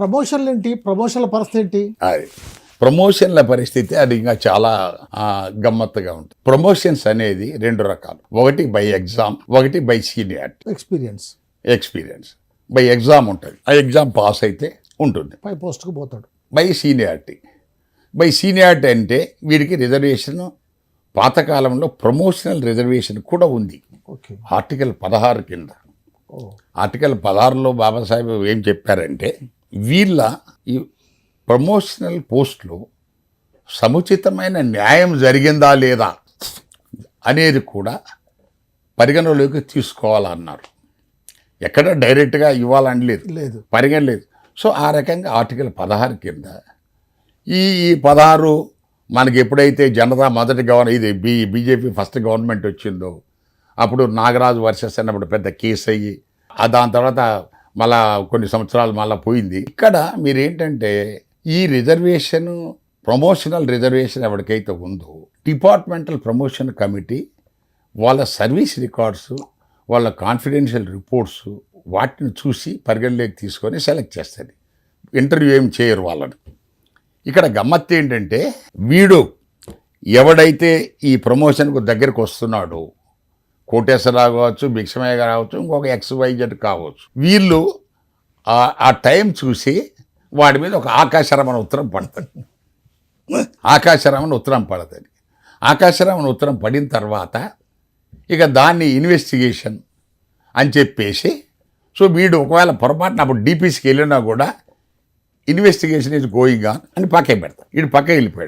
ప్రమోషన్లు ఏంటి? ప్రమోషన్ల పరిస్థితి ఏంటి? అది ప్రమోషన్ల పరిస్థితి అది ఇంకా చాలా గమ్మత్తుగా ఉంటుంది. ప్రమోషన్స్ అనేది 2 రకాలు. ఒకటి బై ఎగ్జామ్, ఒకటి by seniority. Experience by exam ఉంటుంది. ఆ ఎగ్జామ్ పాస్ అయితే ఉంటుంది, పై పోస్ట్కు పోతాడు. బై సీనియారిటీ అంటే వీడికి రిజర్వేషన్ పాతకాలంలో ప్రమోషనల్ రిజర్వేషన్ కూడా ఉంది. ఓకే. ఆర్టికల్ 16 కింద. ఆర్టికల్ 16లో బాబాసాహెబ్ ఏం చెప్పారంటే వీళ్ళ ఈ ప్రమోషనల్ పోస్టులు సముచితమైన న్యాయం జరిగిందా లేదా అనేది కూడా పరిగణలోకి తీసుకోవాలన్నారు. ఎక్కడ డైరెక్ట్గా ఇవ్వాలని లేదు, పరిగణ లేదు. సో ఆ రకంగా ఆర్టికల్ 16 కింద ఈ 16 మనకి ఎప్పుడైతే జనతా మొదటి ఇది బీజేపీ ఫస్ట్ గవర్నమెంట్ వచ్చిందో అప్పుడు నాగరాజు వర్సెస్ అన్నప్పుడు పెద్ద కేసు అయ్యి దాని తర్వాత మళ్ళా కొన్ని సంవత్సరాలు మళ్ళీ పోయింది. ఇక్కడ మీరేంటంటే ఈ రిజర్వేషన్ ప్రమోషనల్ రిజర్వేషన్ ఎవరికైతే ఉందో డిపార్ట్మెంటల్ ప్రమోషన్ కమిటీ వాళ్ళ సర్వీస్ రికార్డ్స్, వాళ్ళ కాన్ఫిడెన్షియల్ రిపోర్ట్స్ వాటిని చూసి పరిగణలోకి తీసుకొని సెలెక్ట్ చేస్తుంది. ఇంటర్వ్యూ ఏం చేయరు వాళ్ళని. ఇక్కడ గమ్మత్తు ఏంటంటే వీడు ఎవడైతే ఈ ప్రమోషన్కు దగ్గరకు వస్తున్నాడో కోటేశ్వరరావు కావచ్చు, భిక్షమయ్య కావచ్చు, ఇంకొక XYZ కావచ్చు, వీళ్ళు ఆ టైం చూసి వాడి మీద ఒక ఆకాశరామణ ఉత్తరం పడుతుంది. ఆకాశరామణ ఉత్తరం పడిన తర్వాత ఇక దాన్ని ఇన్వెస్టిగేషన్ అని చెప్పేసి సో వీడు ఒకవేళ పొరపాటున అప్పుడు DPCకి వెళ్ళినా కూడా ఇన్వెస్టిగేషన్ ఈజ్ గోయింగ్ ఆన్ అని పక్కకి పెడతాడు. వీడు పక్కకి వెళ్ళిపోయాడు.